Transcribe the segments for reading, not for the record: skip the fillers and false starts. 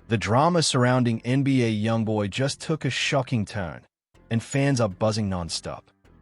The drama surrounding NBA YoungBoy just took a shocking turn, and fans are buzzing nonstop.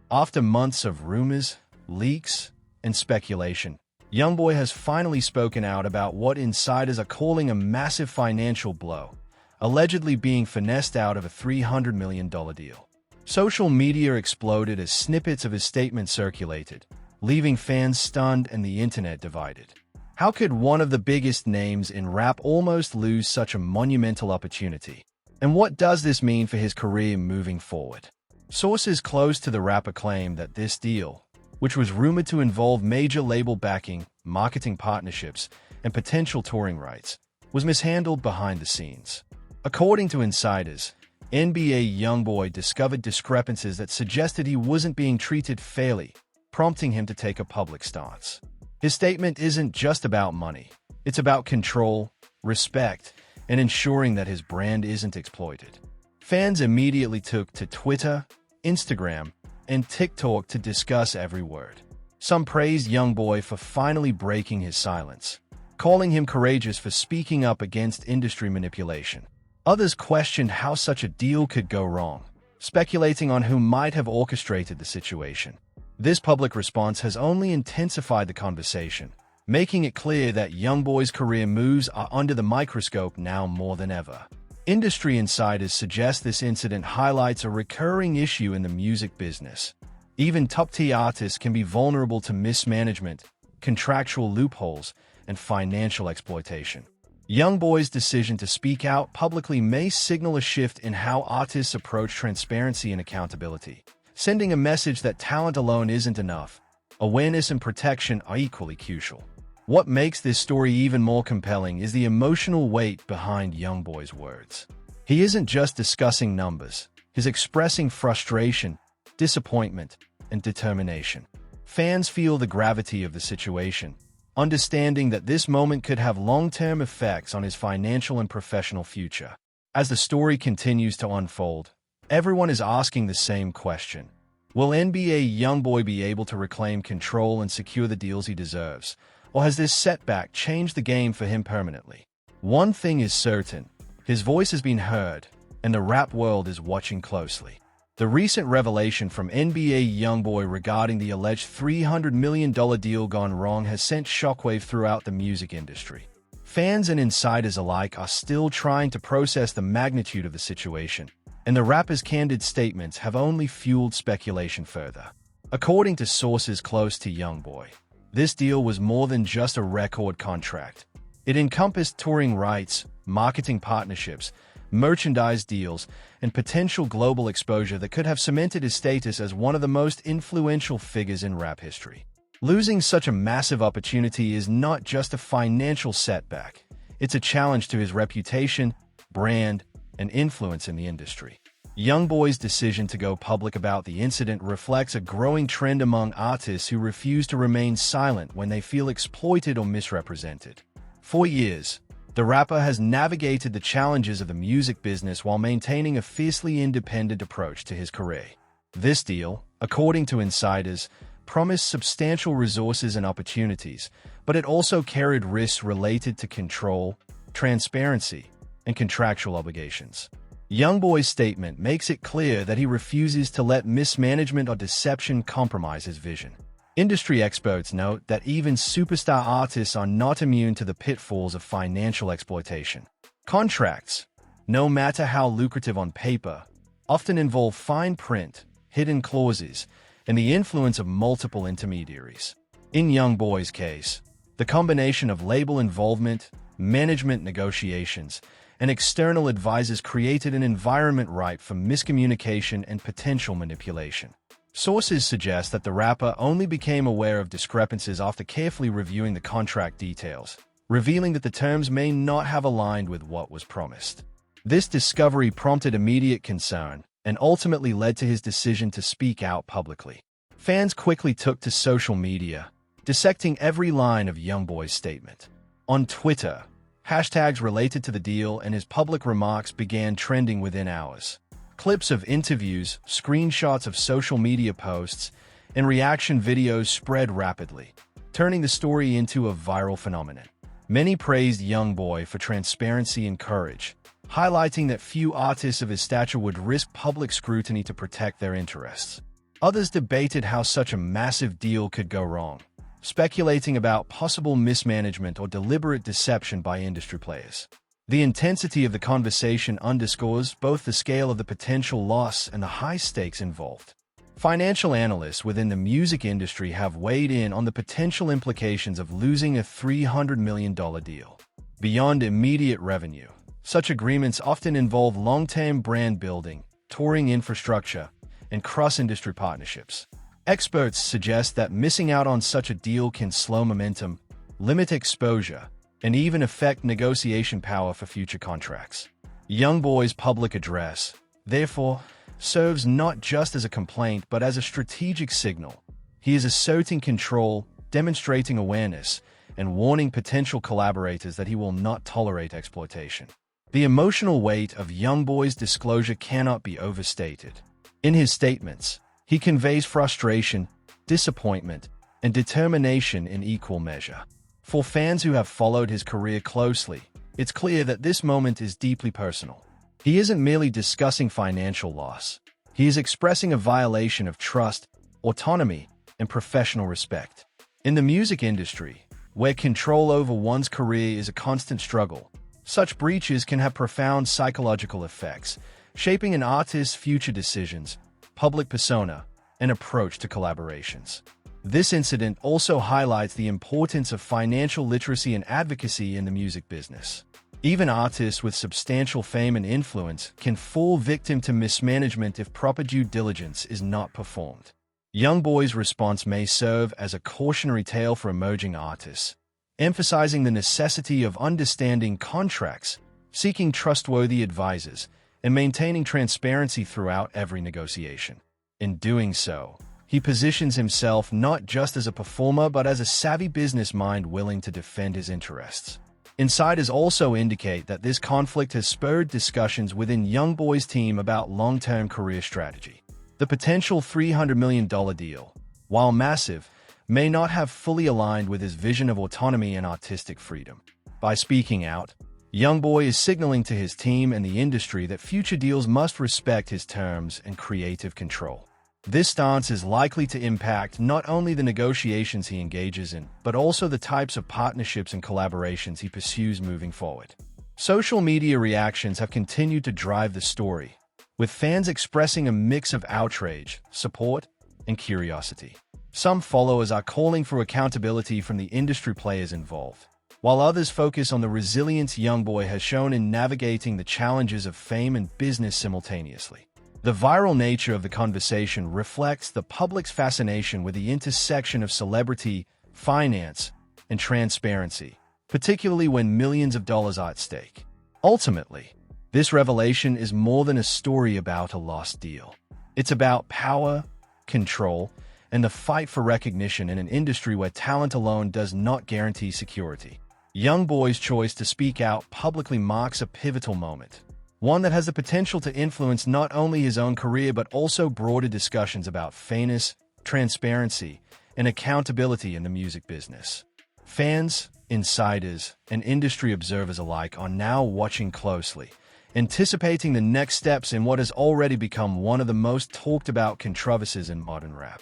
After months of rumors, leaks, and speculation, YoungBoy has finally spoken out about what insiders are calling a massive financial blow, allegedly being finessed out of a $300 million deal. Social media exploded as snippets of his statement circulated, leaving fans stunned and the internet divided. How could one of the biggest names in rap almost lose such a monumental opportunity? And what does this mean for his career moving forward? Sources close to the rapper claim that this deal, which was rumored to involve major label backing, marketing partnerships, and potential touring rights, was mishandled behind the scenes. According to insiders, NBA YoungBoy discovered discrepancies that suggested he wasn't being treated fairly, prompting him to take a public stance. His statement isn't just about money. It's about control, respect, and ensuring that his brand isn't exploited. Fans immediately took to Twitter, Instagram, and TikTok to discuss every word. Some praised YoungBoy for finally breaking his silence, calling him courageous for speaking up against industry manipulation. Others questioned how such a deal could go wrong, speculating on who might have orchestrated the situation. This public response has only intensified the conversation, making it clear that YoungBoy's career moves are under the microscope now more than ever. Industry insiders suggest this incident highlights a recurring issue in the music business. Even top-tier artists can be vulnerable to mismanagement, contractual loopholes, and financial exploitation. YoungBoy's decision to speak out publicly may signal a shift in how artists approach transparency and accountability, sending a message that talent alone isn't enough. Awareness and protection are equally crucial. What makes this story even more compelling is the emotional weight behind YoungBoy's words. He isn't just discussing numbers, he's expressing frustration, disappointment, and determination. Fans feel the gravity of the situation, understanding that this moment could have long-term effects on his financial and professional future. As the story continues to unfold, everyone is asking the same question. Will NBA YoungBoy be able to reclaim control and secure the deals he deserves? Or has this setback changed the game for him permanently? One thing is certain, his voice has been heard, and the rap world is watching closely. The recent revelation from NBA YoungBoy regarding the alleged $300 million deal gone wrong has sent shockwave throughout the music industry. Fans and insiders alike are still trying to process the magnitude of the situation, and the rapper's candid statements have only fueled speculation further. According to sources close to YoungBoy, this deal was more than just a record contract. It encompassed touring rights, marketing partnerships, merchandise deals, and potential global exposure that could have cemented his status as one of the most influential figures in rap history. Losing such a massive opportunity is not just a financial setback. It's a challenge to his reputation, brand, and influence in the industry. YoungBoy's decision to go public about the incident reflects a growing trend among artists who refuse to remain silent when they feel exploited or misrepresented. For years, the rapper has navigated the challenges of the music business while maintaining a fiercely independent approach to his career. This deal, according to insiders, promised substantial resources and opportunities, but it also carried risks related to control, transparency, and contractual obligations. YoungBoy's statement makes it clear that he refuses to let mismanagement or deception compromise his vision. Industry experts note that even superstar artists are not immune to the pitfalls of financial exploitation. Contracts, no matter how lucrative on paper, often involve fine print, hidden clauses, and the influence of multiple intermediaries. In YoungBoy's case, the combination of label involvement, management negotiations, and external advisors created an environment ripe for miscommunication and potential manipulation. Sources suggest that the rapper only became aware of discrepancies after carefully reviewing the contract details, revealing that the terms may not have aligned with what was promised. This discovery prompted immediate concern and ultimately led to his decision to speak out publicly. Fans quickly took to social media, dissecting every line of YoungBoy's statement. On Twitter, hashtags related to the deal and his public remarks began trending within hours. Clips of interviews, screenshots of social media posts, and reaction videos spread rapidly, turning the story into a viral phenomenon. Many praised YoungBoy for transparency and courage, highlighting that few artists of his stature would risk public scrutiny to protect their interests. Others debated how such a massive deal could go wrong, speculating about possible mismanagement or deliberate deception by industry players. The intensity of the conversation underscores both the scale of the potential loss and the high stakes involved. Financial analysts within the music industry have weighed in on the potential implications of losing a $300 million deal. Beyond immediate revenue, such agreements often involve long-term brand building, touring infrastructure, and cross-industry partnerships. Experts suggest that missing out on such a deal can slow momentum, limit exposure, and even affect negotiation power for future contracts. YoungBoy's public address, therefore, serves not just as a complaint but as a strategic signal. He is asserting control, demonstrating awareness, and warning potential collaborators that he will not tolerate exploitation. The emotional weight of YoungBoy's disclosure cannot be overstated. In his statements, he conveys frustration, disappointment, and determination in equal measure. For fans who have followed his career closely, it's clear that this moment is deeply personal. He isn't merely discussing financial loss. He is expressing a violation of trust, autonomy, and professional respect. In the music industry, where control over one's career is a constant struggle, such breaches can have profound psychological effects, shaping an artist's future decisions, public persona, and approach to collaborations. This incident also highlights the importance of financial literacy and advocacy in the music business. Even artists with substantial fame and influence can fall victim to mismanagement if proper due diligence is not performed. YoungBoy's response may serve as a cautionary tale for emerging artists, emphasizing the necessity of understanding contracts, seeking trustworthy advisors, and maintaining transparency throughout every negotiation. In doing so, he positions himself not just as a performer but as a savvy business mind willing to defend his interests. Insiders also indicate that this conflict has spurred discussions within YoungBoy's team about long-term career strategy. The potential $300 million deal, while massive, may not have fully aligned with his vision of autonomy and artistic freedom. By speaking out, YoungBoy is signaling to his team and the industry that future deals must respect his terms and creative control. This stance is likely to impact not only the negotiations he engages in, but also the types of partnerships and collaborations he pursues moving forward. Social media reactions have continued to drive the story, with fans expressing a mix of outrage, support, and curiosity. Some followers are calling for accountability from the industry players involved, while others focus on the resilience YoungBoy has shown in navigating the challenges of fame and business simultaneously. The viral nature of the conversation reflects the public's fascination with the intersection of celebrity, finance, and transparency, particularly when millions of dollars are at stake. Ultimately, this revelation is more than a story about a lost deal. It's about power, control, and the fight for recognition in an industry where talent alone does not guarantee security. YoungBoy's choice to speak out publicly marks a pivotal moment, one that has the potential to influence not only his own career but also broader discussions about fairness, transparency, and accountability in the music business. Fans, insiders, and industry observers alike are now watching closely, anticipating the next steps in what has already become one of the most talked about controversies in modern rap.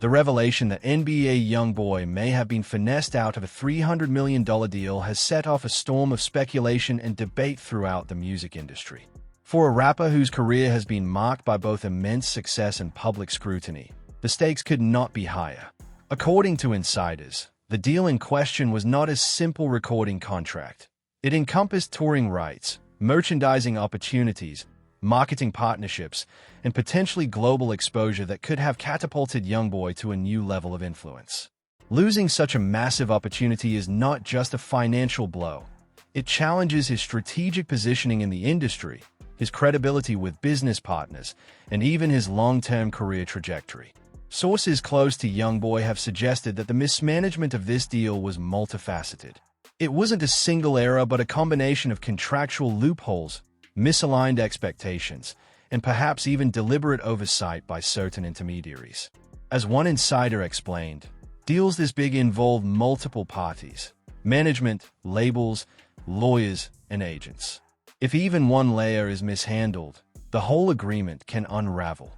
The revelation that NBA YoungBoy may have been finessed out of a $300 million deal has set off a storm of speculation and debate throughout the music industry. For a rapper whose career has been marked by both immense success and public scrutiny, the stakes could not be higher. According to insiders, the deal in question was not a simple recording contract. It encompassed touring rights, merchandising opportunities, marketing partnerships, and potentially global exposure that could have catapulted YoungBoy to a new level of influence. Losing such a massive opportunity is not just a financial blow. It challenges his strategic positioning in the industry, his credibility with business partners, and even his long-term career trajectory. Sources close to YoungBoy have suggested that the mismanagement of this deal was multifaceted. It wasn't a single error but a combination of contractual loopholes, misaligned expectations, and perhaps even deliberate oversight by certain intermediaries. As one insider explained, deals this big involve multiple parties, management, labels, lawyers, and agents. If even one layer is mishandled, the whole agreement can unravel.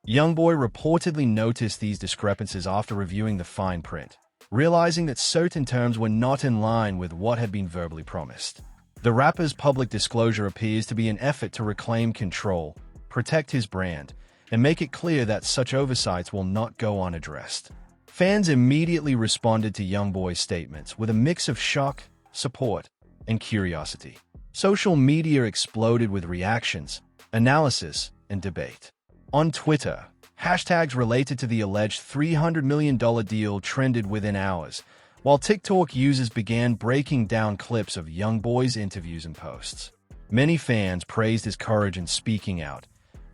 YoungBoy reportedly noticed these discrepancies after reviewing the fine print, realizing that certain terms were not in line with what had been verbally promised. The rapper's public disclosure appears to be an effort to reclaim control, protect his brand, and make it clear that such oversights will not go unaddressed. Fans immediately responded to YoungBoy's statements with a mix of shock, support, and curiosity. Social media exploded with reactions, analysis, and debate. On Twitter, hashtags related to the alleged $300 million deal trended within hours, while TikTok users began breaking down clips of YoungBoy's interviews and posts. Many fans praised his courage in speaking out,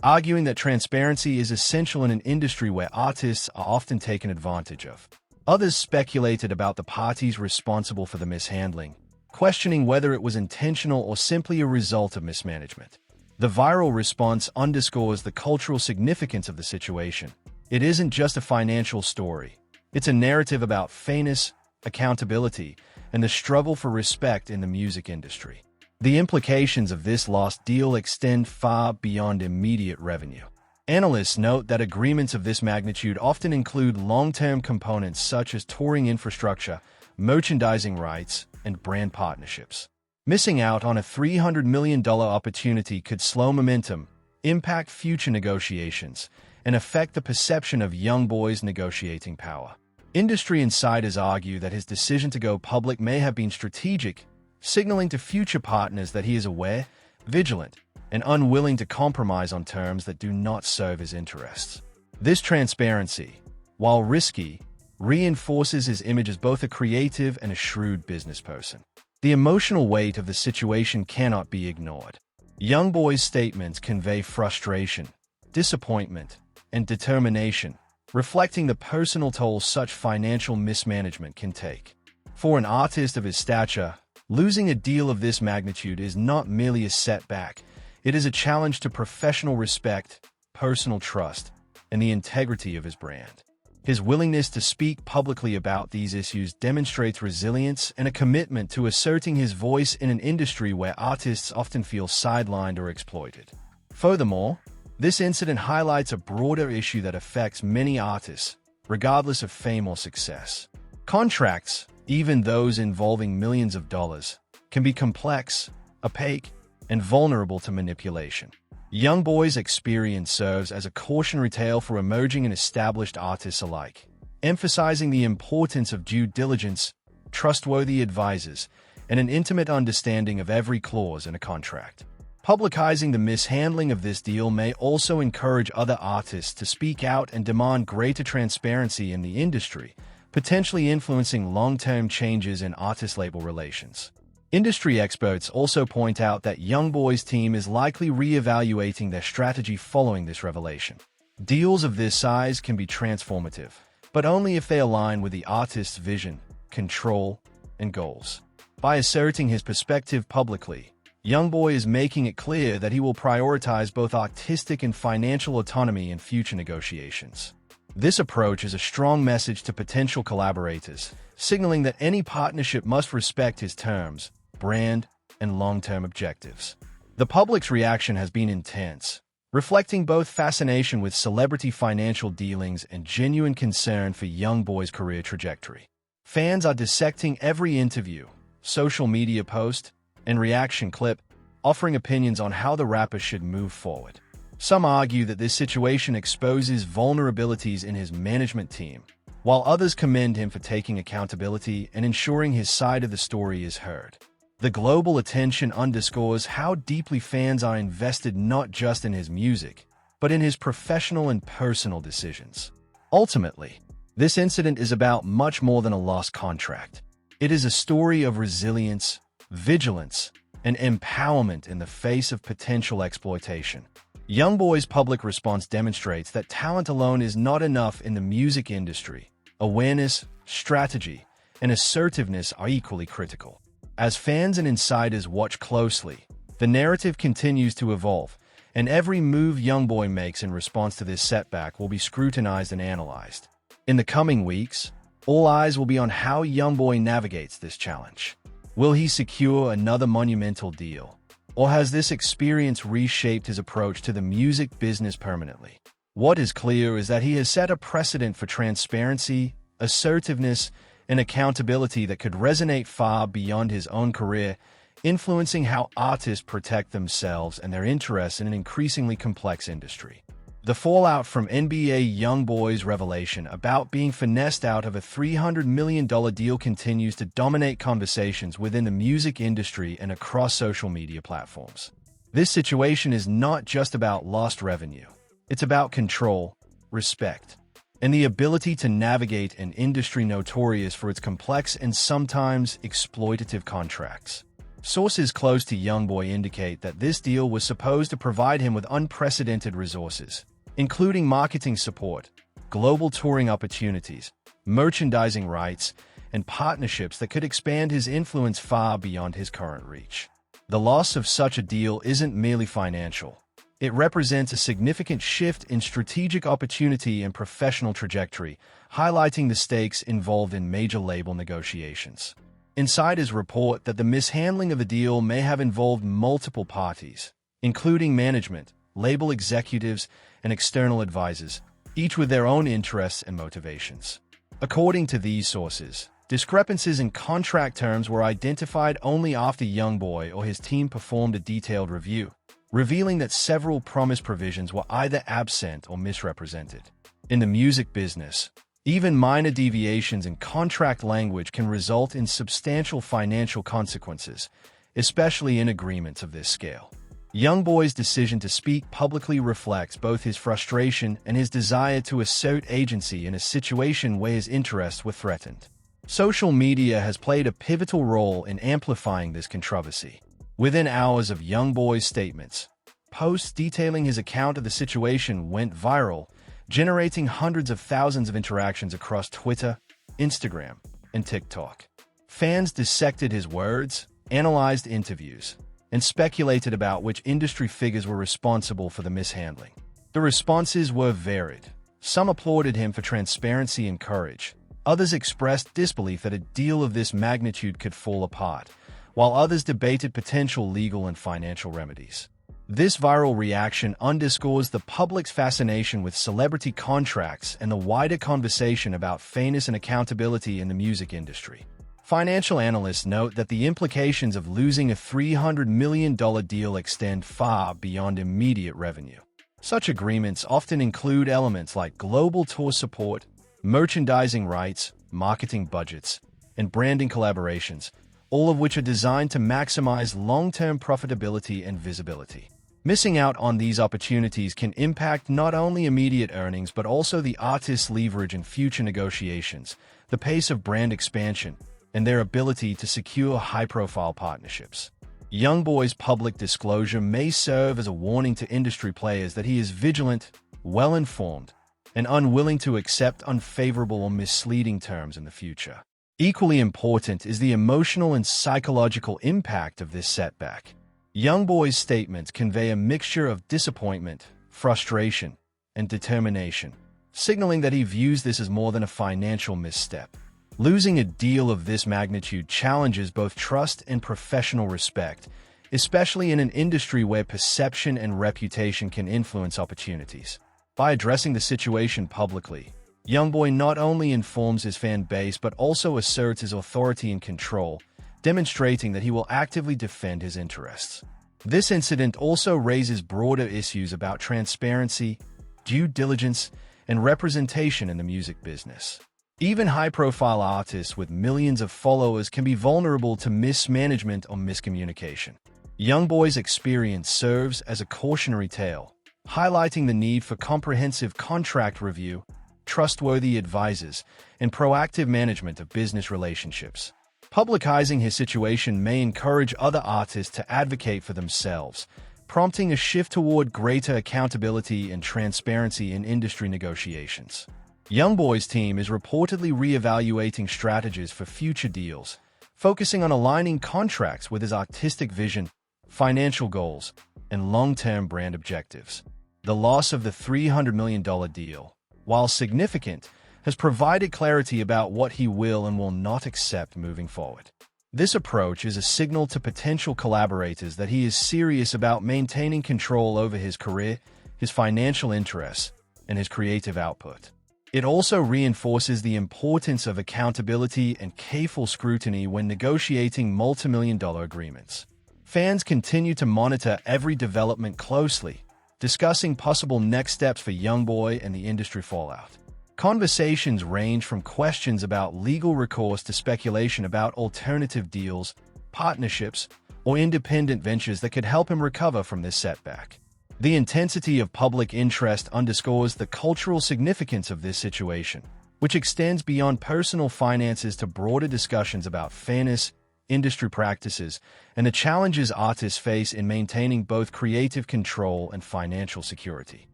arguing that transparency is essential in an industry where artists are often taken advantage of. Others speculated about the parties responsible for the mishandling, questioning whether it was intentional or simply a result of mismanagement. The viral response underscores the cultural significance of the situation. It isn't just a financial story. It's a narrative about fairness, accountability, and the struggle for respect in the music industry. The implications of this lost deal extend far beyond immediate revenue. Analysts note that agreements of this magnitude often include long-term components such as touring infrastructure, merchandising rights, and brand partnerships. Missing out on a $300 million opportunity could slow momentum, impact future negotiations, and affect the perception of YoungBoy's negotiating power. Industry insiders argue that his decision to go public may have been strategic, signaling to future partners that he is aware, vigilant, and unwilling to compromise on terms that do not serve his interests. This transparency, while risky, reinforces his image as both a creative and a shrewd business person. The emotional weight of the situation cannot be ignored. YoungBoy's statements convey frustration, disappointment, and determination, reflecting the personal toll such financial mismanagement can take. For an artist of his stature, losing a deal of this magnitude is not merely a setback, it is a challenge to professional respect, personal trust, and the integrity of his brand. His willingness to speak publicly about these issues demonstrates resilience and a commitment to asserting his voice in an industry where artists often feel sidelined or exploited. Furthermore, this incident highlights a broader issue that affects many artists, regardless of fame or success. Contracts, even those involving millions of dollars, can be complex, opaque, and vulnerable to manipulation. YoungBoy's experience serves as a cautionary tale for emerging and established artists alike, emphasizing the importance of due diligence, trustworthy advisors, and an intimate understanding of every clause in a contract. Publicizing the mishandling of this deal may also encourage other artists to speak out and demand greater transparency in the industry, potentially influencing long-term changes in artist-label relations. Industry experts also point out that YoungBoy's team is likely re-evaluating their strategy following this revelation. Deals of this size can be transformative, but only if they align with the artist's vision, control, and goals. By asserting his perspective publicly, YoungBoy is making it clear that he will prioritize both artistic and financial autonomy in future negotiations. This approach is a strong message to potential collaborators, signaling that any partnership must respect his terms, brand, and long-term objectives. The public's reaction has been intense, reflecting both fascination with celebrity financial dealings and genuine concern for YoungBoy's career trajectory. Fans are dissecting every interview, social media post, and reaction clip, offering opinions on how the rapper should move forward. Some argue that this situation exposes vulnerabilities in his management team, while others commend him for taking accountability and ensuring his side of the story is heard. The global attention underscores how deeply fans are invested not just in his music, but in his professional and personal decisions. Ultimately, this incident is about much more than a lost contract. It is a story of resilience, vigilance, and empowerment in the face of potential exploitation. YoungBoy's public response demonstrates that talent alone is not enough in the music industry. Awareness, strategy, and assertiveness are equally critical. As fans and insiders watch closely, the narrative continues to evolve, and every move YoungBoy makes in response to this setback will be scrutinized and analyzed. In the coming weeks, All eyes will be on how YoungBoy navigates this challenge. Will he secure another monumental deal? Or has this experience reshaped his approach to the music business permanently? What is clear is that he has set a precedent for transparency, assertiveness, and accountability that could resonate far beyond his own career, influencing how artists protect themselves and their interests in an increasingly complex industry. The fallout from NBA YoungBoy's revelation about being finessed out of a $300 million deal continues to dominate conversations within the music industry and across social media platforms. This situation is not just about lost revenue. It's about control, respect, and the ability to navigate an industry notorious for its complex and sometimes exploitative contracts. Sources close to YoungBoy indicate that this deal was supposed to provide him with unprecedented resources, including marketing support, global touring opportunities, merchandising rights, and partnerships that could expand his influence far beyond his current reach. The loss of such a deal isn't merely financial. It represents a significant shift in strategic opportunity and professional trajectory, highlighting the stakes involved in major label negotiations. Insiders report that the mishandling of the deal may have involved multiple parties, including management, label executives, and external advisors, each with their own interests and motivations. According to these sources, discrepancies in contract terms were identified only after YoungBoy or his team performed a detailed review, revealing that several promised provisions were either absent or misrepresented. In the music business, even minor deviations in contract language can result in substantial financial consequences, especially in agreements of this scale. YoungBoy's decision to speak publicly reflects both his frustration and his desire to assert agency in a situation where his interests were threatened. Social media has played a pivotal role in amplifying this controversy. Within hours of YoungBoy's statements, posts detailing his account of the situation went viral, generating hundreds of thousands of interactions across Twitter, Instagram, and TikTok. Fans dissected his words, analyzed interviews, and speculated about which industry figures were responsible for the mishandling. The responses were varied. Some applauded him for transparency and courage. Others expressed disbelief that a deal of this magnitude could fall apart, while others debated potential legal and financial remedies. This viral reaction underscores the public's fascination with celebrity contracts and the wider conversation about fairness and accountability in the music industry. Financial analysts note that the implications of losing a $300 million deal extend far beyond immediate revenue. Such agreements often include elements like global tour support, merchandising rights, marketing budgets, and branding collaborations, all of which are designed to maximize long-term profitability and visibility. Missing out on these opportunities can impact not only immediate earnings but also the artist's leverage in future negotiations, the pace of brand expansion, and their ability to secure high-profile partnerships. YoungBoy's public disclosure may serve as a warning to industry players that he is vigilant, well-informed, and unwilling to accept unfavorable or misleading terms in the future. Equally important is the emotional and psychological impact of this setback. YoungBoy's statements convey a mixture of disappointment, frustration, and determination, signaling that he views this as more than a financial misstep. Losing a deal of this magnitude challenges both trust and professional respect, especially in an industry where perception and reputation can influence opportunities. By addressing the situation publicly, YoungBoy not only informs his fan base but also asserts his authority and control, demonstrating that he will actively defend his interests. This incident also raises broader issues about transparency, due diligence, and representation in the music business. Even high-profile artists with millions of followers can be vulnerable to mismanagement or miscommunication. YoungBoy's experience serves as a cautionary tale, highlighting the need for comprehensive contract review, trustworthy advisors, and proactive management of business relationships. Publicizing his situation may encourage other artists to advocate for themselves, prompting a shift toward greater accountability and transparency in industry negotiations. YoungBoy's team is reportedly re-evaluating strategies for future deals, focusing on aligning contracts with his artistic vision, financial goals, and long-term brand objectives. The loss of the $300 million deal, while significant, has provided clarity about what he will and will not accept moving forward. This approach is a signal to potential collaborators that he is serious about maintaining control over his career, his financial interests, and his creative output. It also reinforces the importance of accountability and careful scrutiny when negotiating multimillion-dollar agreements. Fans continue to monitor every development closely, discussing possible next steps for YoungBoy and the industry fallout. Conversations range from questions about legal recourse to speculation about alternative deals, partnerships, or independent ventures that could help him recover from this setback. The intensity of public interest underscores the cultural significance of this situation, which extends beyond personal finances to broader discussions about fairness, industry practices, and the challenges artists face in maintaining both creative control and financial security.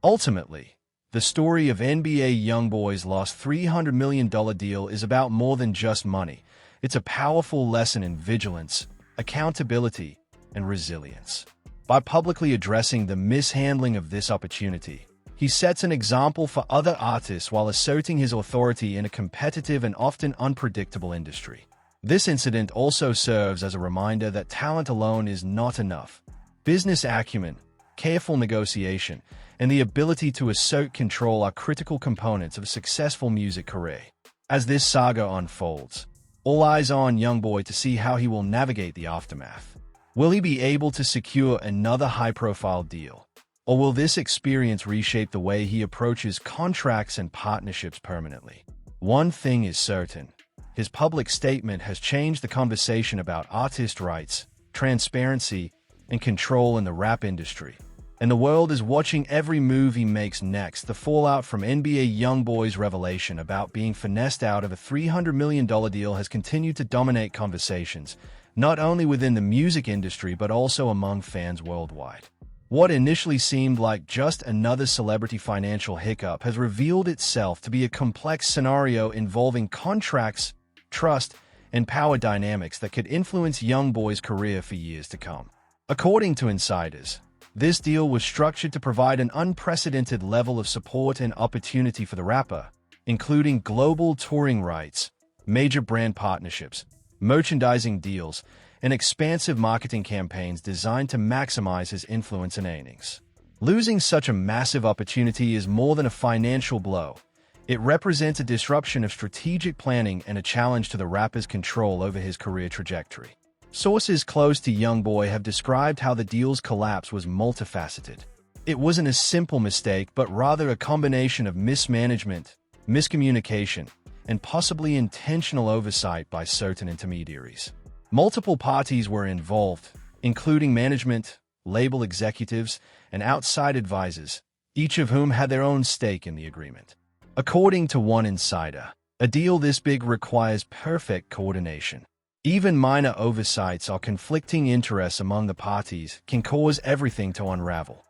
Ultimately, the story of NBA YoungBoy's lost $300 million deal is about more than just money. It's a powerful lesson in vigilance, accountability, and resilience. By publicly addressing the mishandling of this opportunity, he sets an example for other artists while asserting his authority in a competitive and often unpredictable industry. This incident also serves as a reminder that talent alone is not enough. Business acumen, careful negotiation, and the ability to assert control are critical components of a successful music career. As this saga unfolds, all eyes are on YoungBoy to see how he will navigate the aftermath. Will he be able to secure another high-profile deal? Or will this experience reshape the way he approaches contracts and partnerships permanently? One thing is certain. His public statement has changed the conversation about artist rights, transparency, and control in the rap industry. And the world is watching every move he makes next. The fallout from NBA YoungBoy's revelation about being finessed out of a $300 million deal has continued to dominate conversations, not only within the music industry but also among fans worldwide. What initially seemed like just another celebrity financial hiccup has revealed itself to be a complex scenario involving contracts, trust, and power dynamics that could influence YoungBoy's career for years to come. According to insiders, this deal was structured to provide an unprecedented level of support and opportunity for the rapper, including global touring rights, major brand partnerships, merchandising deals, and expansive marketing campaigns designed to maximize his influence and earnings. Losing such a massive opportunity is more than a financial blow. It represents a disruption of strategic planning and a challenge to the rapper's control over his career trajectory. Sources close to YoungBoy have described how the deal's collapse was multifaceted. It wasn't a simple mistake, but rather a combination of mismanagement, miscommunication, and possibly intentional oversight by certain intermediaries. Multiple parties were involved, including management, label executives, and outside advisors, each of whom had their own stake in the agreement. According to one insider, a deal this big requires perfect coordination. Even minor oversights or conflicting interests among the parties can cause everything to unravel.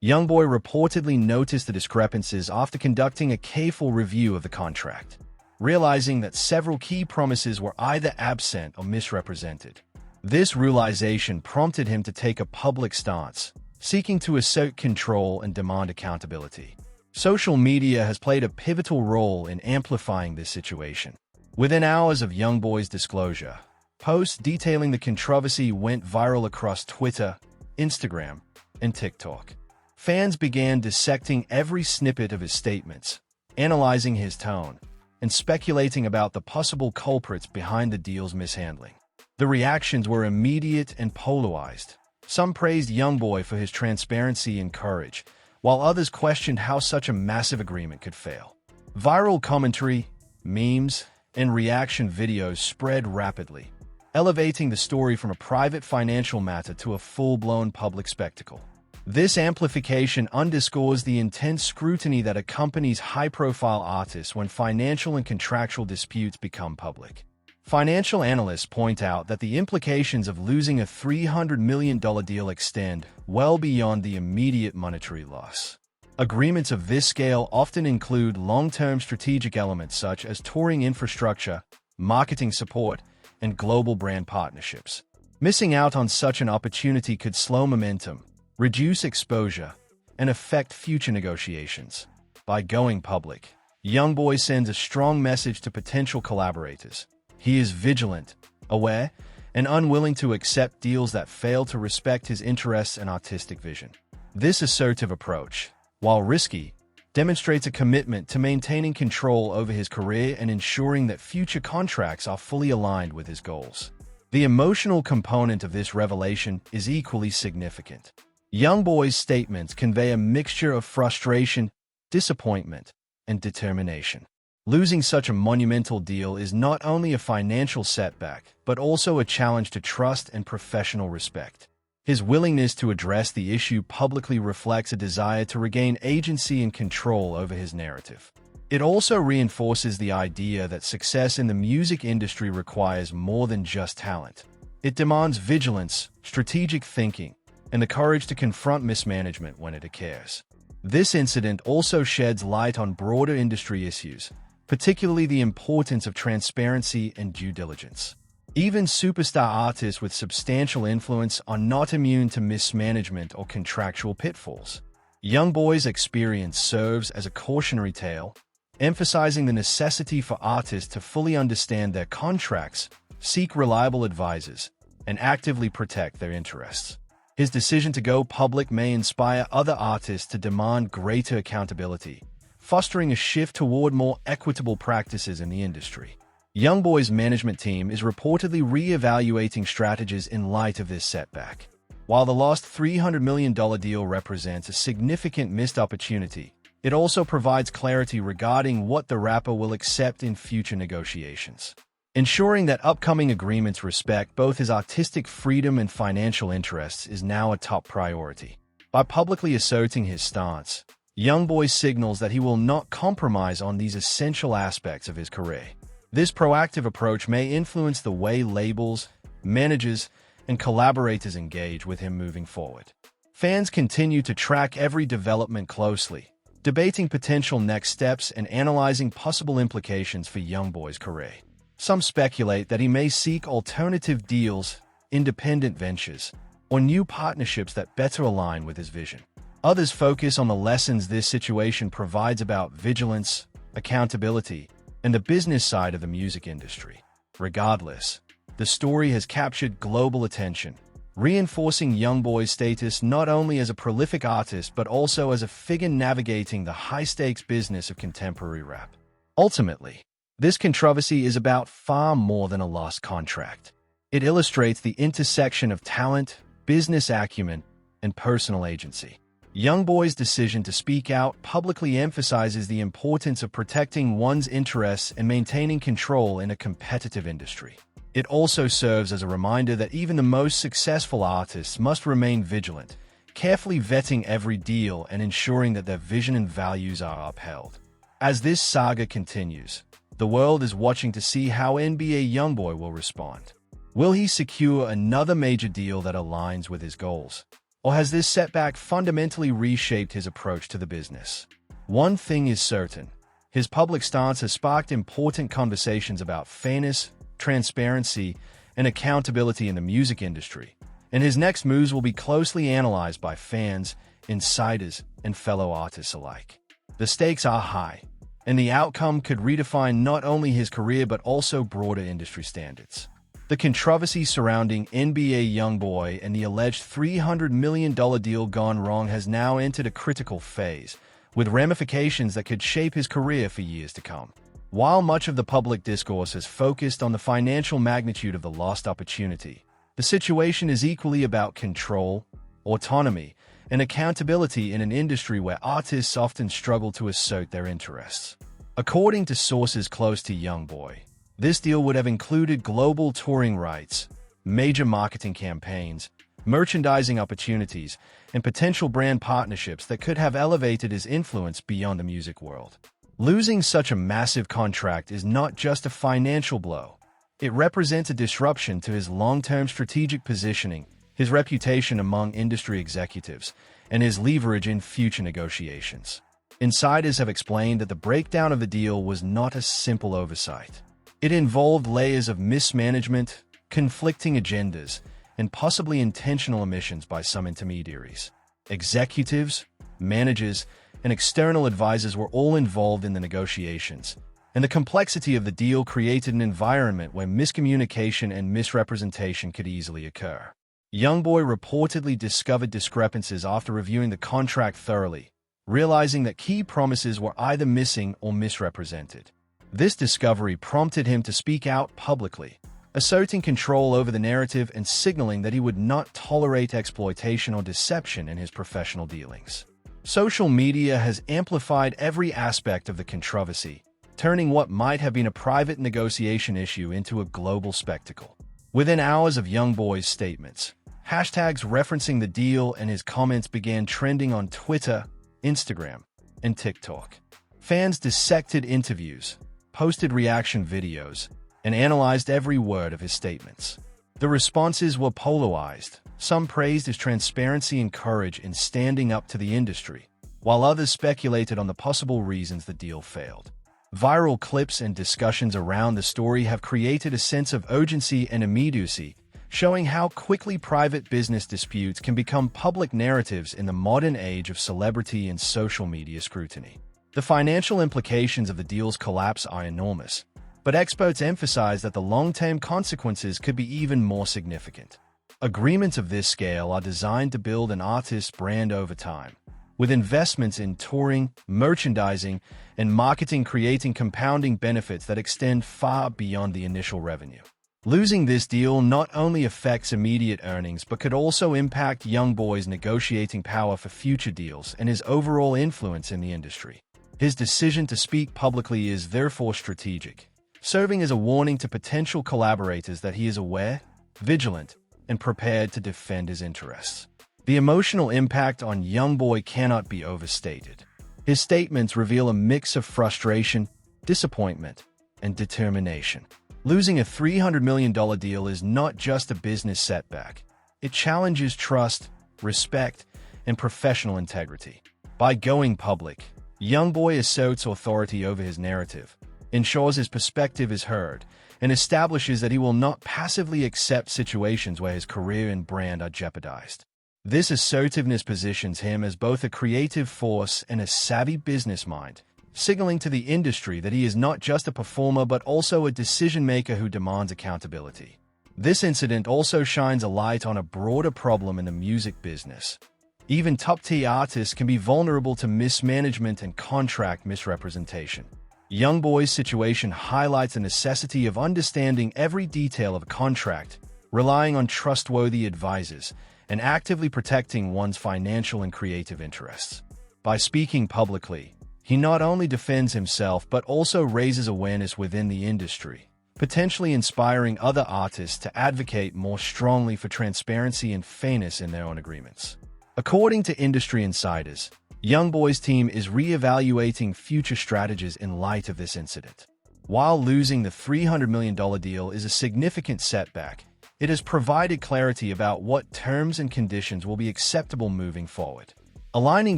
YoungBoy reportedly noticed the discrepancies after conducting a careful review of the contract, realizing that several key promises were either absent or misrepresented. This realization prompted him to take a public stance, seeking to assert control and demand accountability. Social media has played a pivotal role in amplifying this situation. Within hours of YoungBoy's disclosure, posts detailing the controversy went viral across Twitter, Instagram, and TikTok. Fans began dissecting every snippet of his statements, analyzing his tone, and speculating about the possible culprits behind the deal's mishandling. The reactions were immediate and polarized. Some praised YoungBoy for his transparency and courage, while others questioned how such a massive agreement could fail. Viral commentary, memes, and reaction videos spread rapidly, elevating the story from a private financial matter to a full-blown public spectacle. This amplification underscores the intense scrutiny that accompanies high-profile artists when financial and contractual disputes become public. Financial analysts point out that the implications of losing a $300 million deal extend well beyond the immediate monetary loss. Agreements of this scale often include long-term strategic elements such as touring infrastructure, marketing support, and global brand partnerships. Missing out on such an opportunity could slow momentum, reduce exposure, and affect future negotiations. By going public, YoungBoy sends a strong message to potential collaborators. He is vigilant, aware, and unwilling to accept deals that fail to respect his interests and artistic vision. This assertive approach, while risky, demonstrates a commitment to maintaining control over his career and ensuring that future contracts are fully aligned with his goals. The emotional component of this revelation is equally significant. YoungBoy's statements convey a mixture of frustration, disappointment, and determination. Losing such a monumental deal is not only a financial setback, but also a challenge to trust and professional respect. His willingness to address the issue publicly reflects a desire to regain agency and control over his narrative. It also reinforces the idea that success in the music industry requires more than just talent. It demands vigilance, strategic thinking, and the courage to confront mismanagement when it occurs. This incident also sheds light on broader industry issues, particularly the importance of transparency and due diligence. Even superstar artists with substantial influence are not immune to mismanagement or contractual pitfalls. YoungBoy's experience serves as a cautionary tale, emphasizing the necessity for artists to fully understand their contracts, seek reliable advisors, and actively protect their interests. His decision to go public may inspire other artists to demand greater accountability, fostering a shift toward more equitable practices in the industry. YoungBoy's management team is reportedly re-evaluating strategies in light of this setback. While the lost $300 million deal represents a significant missed opportunity, it also provides clarity regarding what the rapper will accept in future negotiations. Ensuring that upcoming agreements respect both his artistic freedom and financial interests is now a top priority. By publicly asserting his stance, YoungBoy signals that he will not compromise on these essential aspects of his career. This proactive approach may influence the way labels, managers, and collaborators engage with him moving forward. Fans continue to track every development closely, debating potential next steps and analyzing possible implications for YoungBoy's career. Some speculate that he may seek alternative deals, independent ventures, or new partnerships that better align with his vision. Others focus on the lessons this situation provides about vigilance, accountability, and the business side of the music industry. Regardless, the story has captured global attention, reinforcing YoungBoy's status not only as a prolific artist but also as a figure navigating the high-stakes business of contemporary rap. Ultimately, this controversy is about far more than a lost contract. It illustrates the intersection of talent, business acumen, and personal agency. YoungBoy's decision to speak out publicly emphasizes the importance of protecting one's interests and maintaining control in a competitive industry. It also serves as a reminder that even the most successful artists must remain vigilant, carefully vetting every deal and ensuring that their vision and values are upheld. As this saga continues, the world is watching to see how NBA YoungBoy will respond. Will he secure another major deal that aligns with his goals? Or has this setback fundamentally reshaped his approach to the business? One thing is certain: his public stance has sparked important conversations about fairness, transparency, and accountability in the music industry, and his next moves will be closely analyzed by fans, insiders, and fellow artists alike. The stakes are high, and the outcome could redefine not only his career but also broader industry standards. The controversy surrounding NBA YoungBoy and the alleged $300 million deal gone wrong has now entered a critical phase, with ramifications that could shape his career for years to come. While much of the public discourse has focused on the financial magnitude of the lost opportunity, the situation is equally about control, autonomy, and accountability in an industry where artists often struggle to assert their interests. According to sources close to YoungBoy, this deal would have included global touring rights, major marketing campaigns, merchandising opportunities, and potential brand partnerships that could have elevated his influence beyond the music world. Losing such a massive contract is not just a financial blow. It represents a disruption to his long-term strategic positioning, his reputation among industry executives, and his leverage in future negotiations. Insiders have explained that the breakdown of the deal was not a simple oversight. It involved layers of mismanagement, conflicting agendas, and possibly intentional omissions by some intermediaries. Executives, managers, and external advisors were all involved in the negotiations, and the complexity of the deal created an environment where miscommunication and misrepresentation could easily occur. YoungBoy reportedly discovered discrepancies after reviewing the contract thoroughly, realizing that key promises were either missing or misrepresented. This discovery prompted him to speak out publicly, asserting control over the narrative and signaling that he would not tolerate exploitation or deception in his professional dealings. Social media has amplified every aspect of the controversy, turning what might have been a private negotiation issue into a global spectacle. Within hours of YoungBoy's statements, hashtags referencing the deal and his comments began trending on Twitter, Instagram, and TikTok. Fans dissected interviews, posted reaction videos, and analyzed every word of his statements. The responses were polarized. Some praised his transparency and courage in standing up to the industry, while others speculated on the possible reasons the deal failed. Viral clips and discussions around the story have created a sense of urgency and immediacy, showing how quickly private business disputes can become public narratives in the modern age of celebrity and social media scrutiny. The financial implications of the deal's collapse are enormous, but experts emphasize that the long-term consequences could be even more significant. Agreements of this scale are designed to build an artist's brand over time, with investments in touring, merchandising, and marketing creating compounding benefits that extend far beyond the initial revenue. Losing this deal not only affects immediate earnings but could also impact YoungBoy's negotiating power for future deals and his overall influence in the industry. His decision to speak publicly is therefore strategic, serving as a warning to potential collaborators that he is aware, vigilant, and prepared to defend his interests. The emotional impact on YoungBoy cannot be overstated. His statements reveal a mix of frustration, disappointment, and determination. Losing a $300 million deal is not just a business setback. It challenges trust, respect, and professional integrity. By going public, YoungBoy asserts authority over his narrative, ensures his perspective is heard, and establishes that he will not passively accept situations where his career and brand are jeopardized. This assertiveness positions him as both a creative force and a savvy business mind, signaling to the industry that he is not just a performer but also a decision-maker who demands accountability. This incident also shines a light on a broader problem in the music business. Even top-tier artists can be vulnerable to mismanagement and contract misrepresentation. YoungBoy's situation highlights the necessity of understanding every detail of a contract, relying on trustworthy advisors, and actively protecting one's financial and creative interests. By speaking publicly, he not only defends himself but also raises awareness within the industry, potentially inspiring other artists to advocate more strongly for transparency and fairness in their own agreements. According to industry insiders, YoungBoy's team is re-evaluating future strategies in light of this incident. While losing the $300 million deal is a significant setback, it has provided clarity about what terms and conditions will be acceptable moving forward. Aligning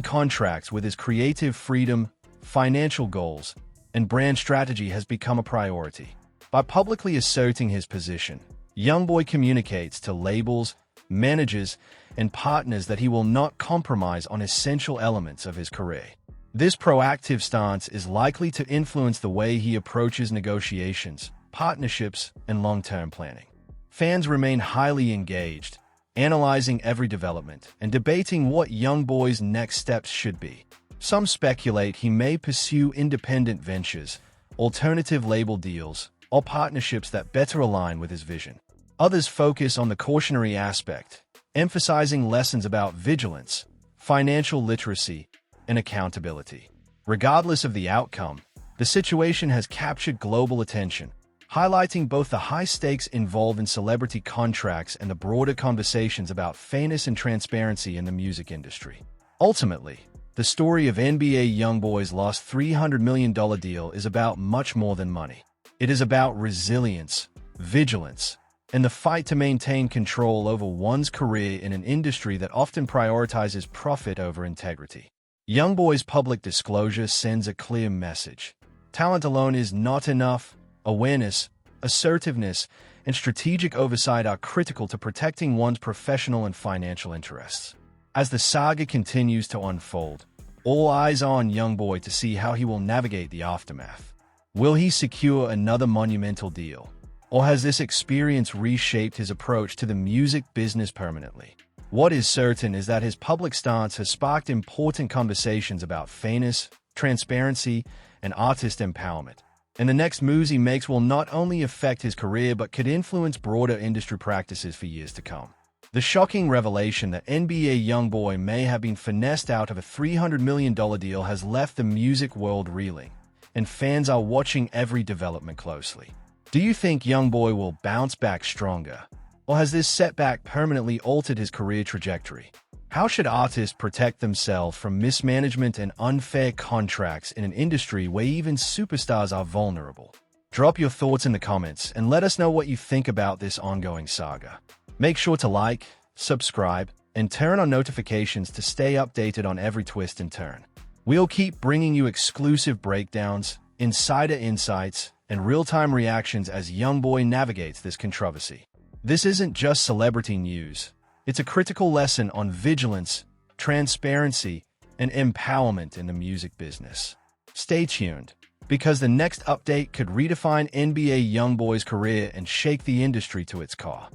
contracts with his creative freedom, financial goals, and brand strategy has become a priority. By publicly asserting his position, YoungBoy communicates to labels, managers, and partners that he will not compromise on essential elements of his career. This proactive stance is likely to influence the way he approaches negotiations, partnerships, and long-term planning. Fans remain highly engaged, analyzing every development and debating what YoungBoy's next steps should be. Some speculate he may pursue independent ventures, alternative label deals, or partnerships that better align with his vision. Others focus on the cautionary aspect, emphasizing lessons about vigilance, financial literacy, and accountability. Regardless of the outcome, the situation has captured global attention, highlighting both the high stakes involved in celebrity contracts and the broader conversations about fairness and transparency in the music industry. Ultimately, the story of NBA YoungBoy's lost $300 million deal is about much more than money. It is about resilience, vigilance, and the fight to maintain control over one's career in an industry that often prioritizes profit over integrity. YoungBoy's public disclosure sends a clear message. Talent alone is not enough. Awareness, assertiveness, and strategic oversight are critical to protecting one's professional and financial interests. As the saga continues to unfold, All eyes on YoungBoy to see how he will navigate the aftermath. Will he secure another monumental deal? Or has this experience reshaped his approach to the music business permanently? What is certain is that his public stance has sparked important conversations about fairness, transparency, and artist empowerment. And the next moves he makes will not only affect his career but could influence broader industry practices for years to come. The shocking revelation that NBA YoungBoy may have been finessed out of a $300 million deal has left the music world reeling, and fans are watching every development closely. Do you think YoungBoy will bounce back stronger? Or has this setback permanently altered his career trajectory? How should artists protect themselves from mismanagement and unfair contracts in an industry where even superstars are vulnerable? Drop your thoughts in the comments and let us know what you think about this ongoing saga. Make sure to like, subscribe, and turn on notifications to stay updated on every twist and turn. We'll keep bringing you exclusive breakdowns, insider insights, and real-time reactions as YoungBoy navigates this controversy. This isn't just celebrity news. It's a critical lesson on vigilance, transparency, and empowerment in the music business. Stay tuned, because the next update could redefine NBA YoungBoy's career and shake the industry to its core.